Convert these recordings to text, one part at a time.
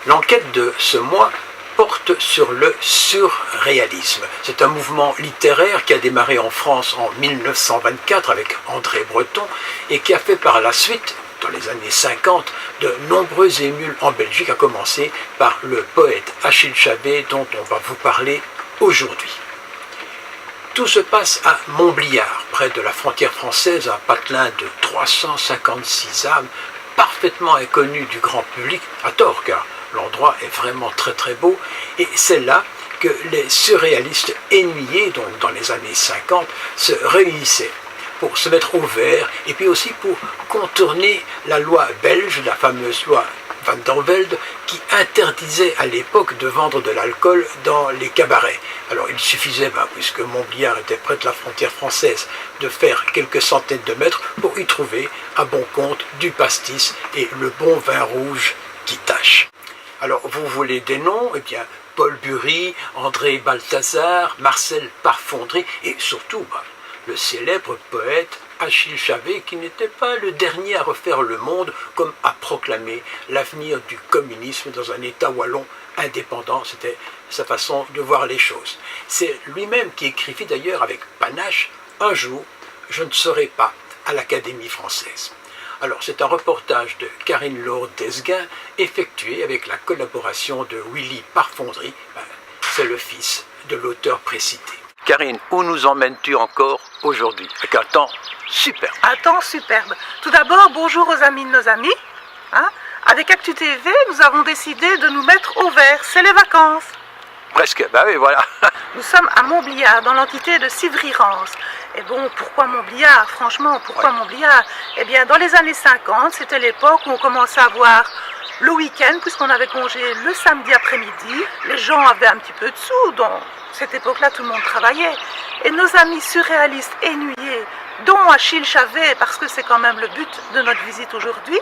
L'enquête de ce mois porte sur le surréalisme. C'est un mouvement littéraire qui a démarré en France en 1924 avec André Breton et qui a fait par la suite, dans les années 50, de nombreuses émules en Belgique, à commencer par le poète Achille Chabet dont on va vous parler aujourd'hui. Tout se passe à Montbliard, près de la frontière française, un patelin de 356 âmes, parfaitement inconnu du grand public, à tort car l'endroit est vraiment très très beau, et c'est là que les surréalistes ennuyés, donc dans les années 50, se réunissaient pour se mettre au vert, et puis aussi pour contourner la loi belge, la fameuse loi Van der Velde, qui interdisait à l'époque de vendre de l'alcool dans les cabarets. Alors il suffisait, puisque Montbliard était près de la frontière française, de faire quelques centaines de mètres pour y trouver à bon compte du pastis et le bon vin rouge qui tâche. Alors vous voulez des noms? Eh bien Paul Bury, André Balthazar, Marcel Parfondry et surtout le célèbre poète Achille Chabet, qui n'était pas le dernier à refaire le monde comme à proclamer l'avenir du communisme dans un État wallon indépendant. C'était sa façon de voir les choses. C'est lui-même qui écrivit d'ailleurs avec panache « Un jour, je ne serai pas à l'Académie française ». Alors c'est un reportage de Karine Laure-Desguin effectué avec la collaboration de Willy Parfondry, c'est le fils de l'auteur précité. Karine, où nous emmènes-tu encore aujourd'hui? Avec un temps superbe. Un temps superbe. Tout d'abord, bonjour aux amis de nos amis. Avec Actu TV, nous avons décidé de nous mettre au vert. C'est les vacances. Presque, oui, voilà. Nous sommes à Montbliard, dans l'entité de Civry-Rance. Et bon, pourquoi Montbliard? Franchement, pourquoi Montbliard? Eh bien, dans les années 50, c'était l'époque où on commençait à voir le week-end, puisqu'on avait congé le samedi après-midi. Les gens avaient un petit peu de sous, donc cette époque-là, tout le monde travaillait. Et nos amis surréalistes ennuyés, dont Achille Chabet, parce que c'est quand même le but de notre visite aujourd'hui,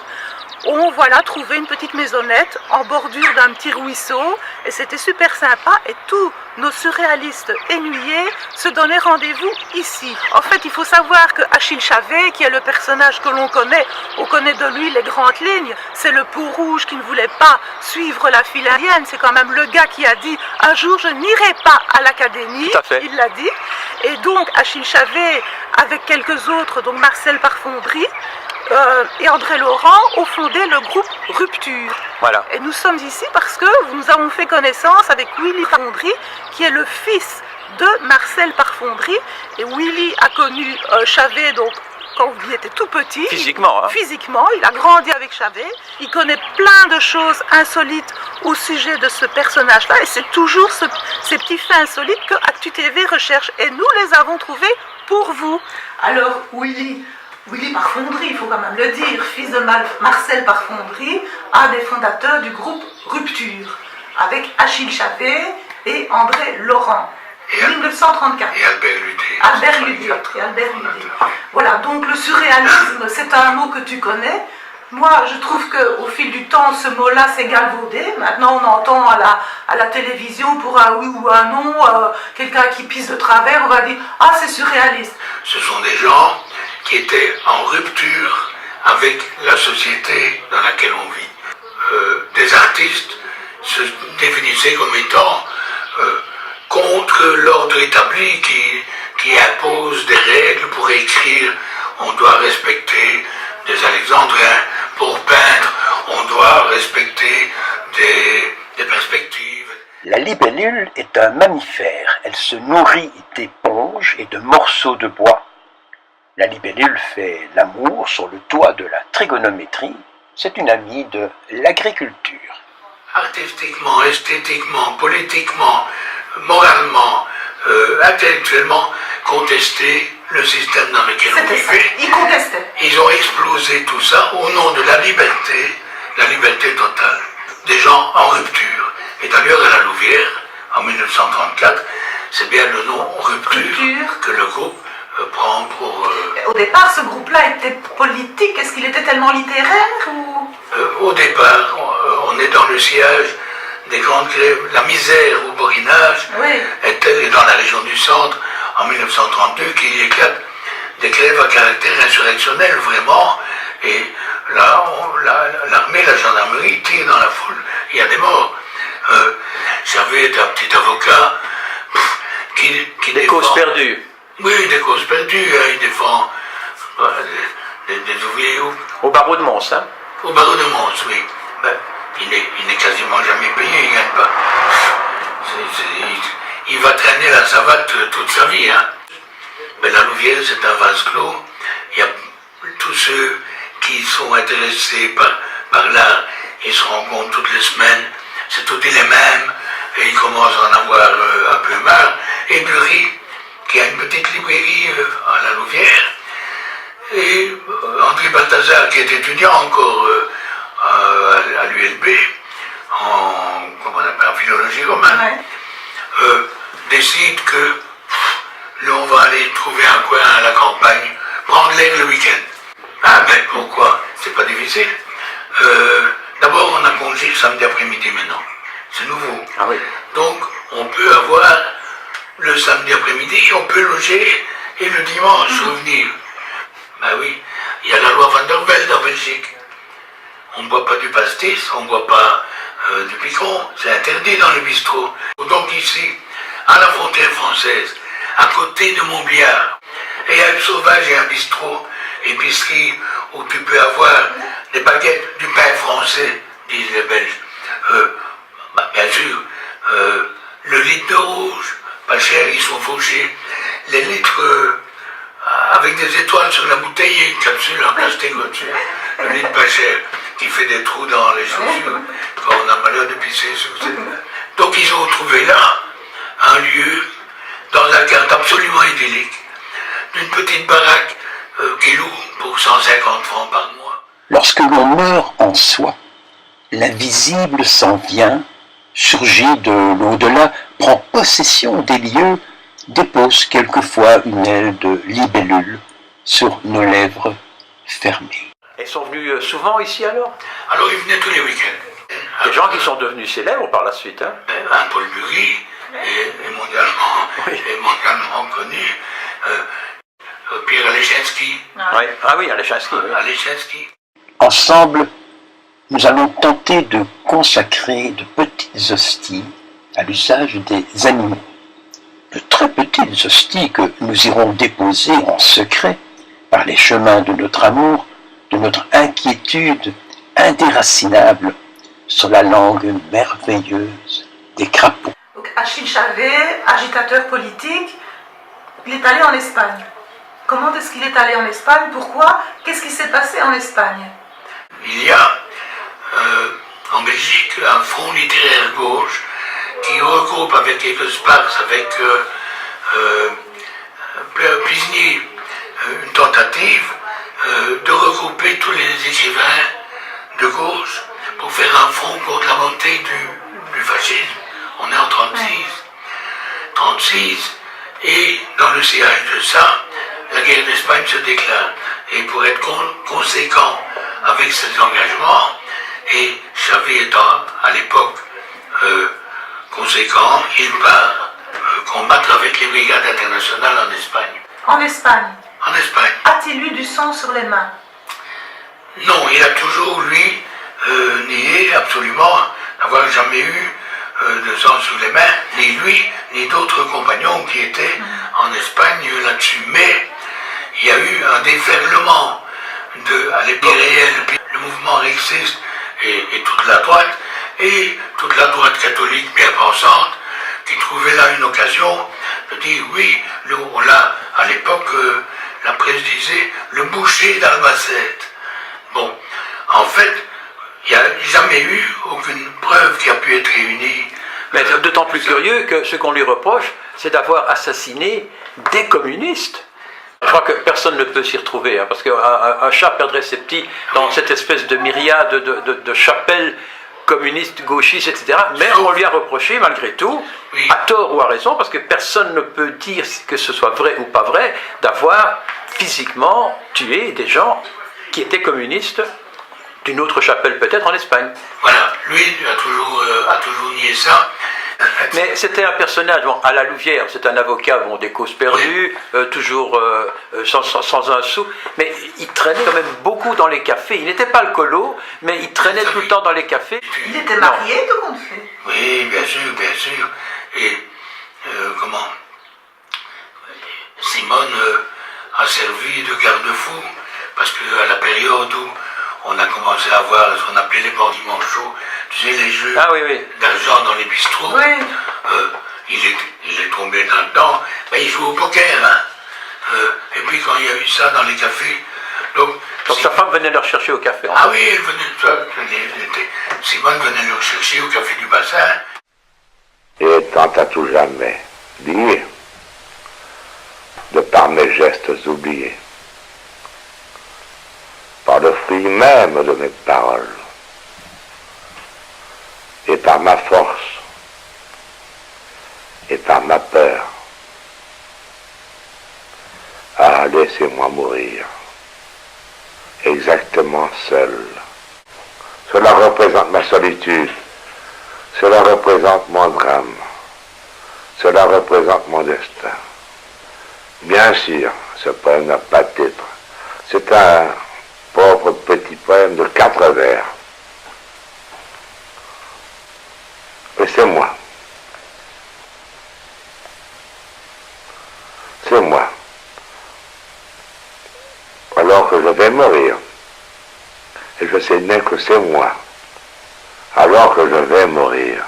ont trouvé une petite maisonnette en bordure d'un petit ruisseau, et c'était super sympa, et tous nos surréalistes ennuyés se donnaient rendez-vous ici. En fait, il faut savoir que Achille Chabet, qui est le personnage que l'on connaît, on connaît de lui les grandes lignes, c'est le peau rouge qui ne voulait pas suivre la file indienne, c'est quand même le gars qui a dit « Un jour, je n'irai pas à l'académie », il l'a dit, et donc Achille Chabet, avec quelques autres, donc Marcel Parfondry, et André Laurent ont fondé le groupe Rupture. Voilà. Et nous sommes ici parce que nous avons fait connaissance avec Willy Parfondry, qui est le fils de Marcel Parfondry. Et Willy a connu Chabet, donc quand il était tout petit. Physiquement. Physiquement, il a grandi avec Chabet. Il connaît plein de choses insolites au sujet de ce personnage-là. Et c'est toujours ces petits faits insolites que Actu TV recherche. Et nous les avons trouvés pour vous. Alors Willy Parfondry, il faut quand même le dire, fils de Marcel Parfondry, un des fondateurs du groupe Rupture, avec Achille Chabet et André Laurent, 1934. Et Albert Ludet. Voilà, donc le surréalisme, c'est un mot que tu connais. Moi, je trouve qu'au fil du temps, ce mot-là s'est galvaudé. Maintenant, on entend à la télévision, pour un oui ou un non, quelqu'un qui pisse de travers, on va dire « Ah, c'est surréaliste ». Ce sont des gens qui étaient en rupture avec la société dans laquelle on vit. Des artistes se définissaient comme étant contre l'ordre établi qui impose des règles pour écrire. On doit respecter des alexandrins. Pour peindre, on doit respecter des perspectives. La libellule est un mammifère. Elle se nourrit d'éponges et de morceaux de bois. La libellule fait l'amour sur le toit de la trigonométrie. C'est une amie de l'agriculture. Artistiquement, esthétiquement, politiquement, moralement, intellectuellement, contester le système dans lequel on vivait. Ils contestaient. Ils ont explosé tout ça au nom de la liberté totale. Des gens en rupture. Et d'ailleurs, à la Louvière, en 1934, c'est bien le nom Rupture que le groupe prend pour... Au départ, ce groupe-là était politique. Est-ce qu'il était tellement littéraire ou... Au départ, on est dans le sillage des grandes grèves. La misère au Borinage était dans la région du Centre en 1932 qu'il éclate des grèves à caractère insurrectionnel vraiment. Et là, l'armée, la gendarmerie tirent dans la foule. il y a des morts. J'avais un petit avocat qui Des causes perdues. Oui, des causes perdues. Hein, il défend des ouvriers Au barreau de Mons, hein? au barreau de Mons, oui. Ben, il n'est quasiment jamais payé, il ne gagne pas. Il va traîner la savate toute sa vie. Hein. Mais la Louvière, c'est un vase clos. Il y a tous ceux qui sont intéressés par l'art, ils se rencontrent toutes les semaines. C'est toutes les mêmes. Et ils commencent à en avoir un peu marre. Et Bury, qui a une petite librairie à la Louvière. Et André Balthazar, qui est étudiant encore à l'ULB, en philologie romaine, décide que l'on va aller trouver un coin à la campagne, prendre l'air le week-end. Ah ben pourquoi? C'est pas difficile. D'abord on a congé le samedi après-midi maintenant. C'est nouveau. Ah oui. Donc on peut avoir le samedi après-midi, on peut loger et le dimanche revenir. Ben oui, il y a la loi Van der Velde en Belgique. On ne boit pas du pastis, on ne boit pas du picon, c'est interdit dans les bistrots. Donc ici, à la frontière française, à côté de Montbéliard, et à Sauvage et un bistrot, épicerie où tu peux avoir des baguettes, du pain français, disent les Belges. Bien sûr, le litre de rouge, pas cher, ils sont fauchés. Les litres avec des étoiles sur la bouteille et une capsule en plastique au-dessus. Le litre pas cher, qui fait des trous dans les chaussures quand on a malheur de pisser sur ces... Donc ils ont trouvé là un lieu dans un cadre absolument idyllique, d'une petite baraque qui loue pour 150 francs par mois. Lorsque l'on meurt en soi, l'invisible s'en vient, surgit de l'au-delà, prend possession des lieux, dépose quelquefois une aile de libellule sur nos lèvres fermées. Ils sont venus souvent ici alors? Alors ils venaient tous les week-ends. Des gens qui sont devenus célèbres par la suite, hein? Un Paul Bury est mondialement connu. Pierre Alechinski. Oui. Ah oui, Alechinski. Oui. Alechinski. Ensemble, nous allons tenter de consacrer de petites hosties à l'usage des animaux. De très petites hosties que nous irons déposer en secret par les chemins de notre amour, de notre inquiétude indéracinable sur la langue merveilleuse des crapauds. Donc Achille Chavez, agitateur politique, il est allé en Espagne. Comment est-ce qu'il est allé en Espagne? Pourquoi? Qu'est-ce qui s'est passé en Espagne? Il y a en Belgique un front littéraire gauche qui regroupe avec quelques sparks, avec Plisny, une tentative de regrouper tous les écrivains de gauche pour faire un front contre la montée du fascisme. On est en 36, et dans le sillage de ça, la guerre d'Espagne se déclare. Et pour être conséquent avec cet engagement, et Chavez étant à l'époque conséquent, il part combattre avec les brigades internationales en Espagne. En Espagne? En Espagne. A-t-il eu du sang sur les mains? Non, il a toujours, lui, nié absolument n'avoir jamais eu de sang sur les mains, ni lui, ni d'autres compagnons qui étaient en Espagne là-dessus. Mais il y a eu un déferlement à l'époque réelle, le mouvement rexiste et toute la droite catholique bien pensante, qui trouvait là une occasion de dire oui, on l'a, à l'époque, la presse disait, le boucher d'Albacete. Bon, en fait, il n'y a jamais eu aucune preuve qui a pu être réunie. Mais c'est d'autant plus curieux que ce qu'on lui reproche, c'est d'avoir assassiné des communistes. Je crois que personne ne peut s'y retrouver, hein, parce qu'un chat perdrait ses petits dans cette espèce de myriade de chapelles communistes, gauchistes, etc. Mais on lui a reproché, malgré tout, à tort ou à raison, parce que personne ne peut dire que ce soit vrai ou pas vrai, d'avoir physiquement tué des gens qui étaient communistes d'une autre chapelle peut-être en Espagne. Voilà, lui a toujours nié ça. Mais c'était un personnage, bon, à la Louvière, c'est un avocat, bon, des causes perdues, toujours sans un sou, mais il traînait quand même beaucoup dans les cafés. Il n'était pas alcoolo, mais il traînait tout le temps dans les cafés. Il était marié, tout compte fait. Oui, bien sûr, bien sûr. Et comment Simone a servi de garde-fou, parce qu'à la période où on a commencé à voir ce qu'on appelait les bandits manchots, tu sais, les jeux d'argent dans les bistrots, il est tombé là-dedans, mais il joue au poker, hein. Et puis quand il y a eu ça dans les cafés, donc sa femme venait le rechercher au café. Ah oui, Simone venait le rechercher au café du bassin. Et tant à tout jamais lié, de par mes gestes oubliés, par le fruit même de mes paroles, et par ma force, et par ma peur. Ah, laissez-moi mourir, exactement seul. Cela représente ma solitude, cela représente mon drame, cela représente mon destin. Bien sûr, ce poème n'a pas de titre. C'est un pauvre petit poème de 4 vers. Et c'est moi. C'est moi. Alors que je vais mourir. Et je sais bien que c'est moi. Alors que je vais mourir.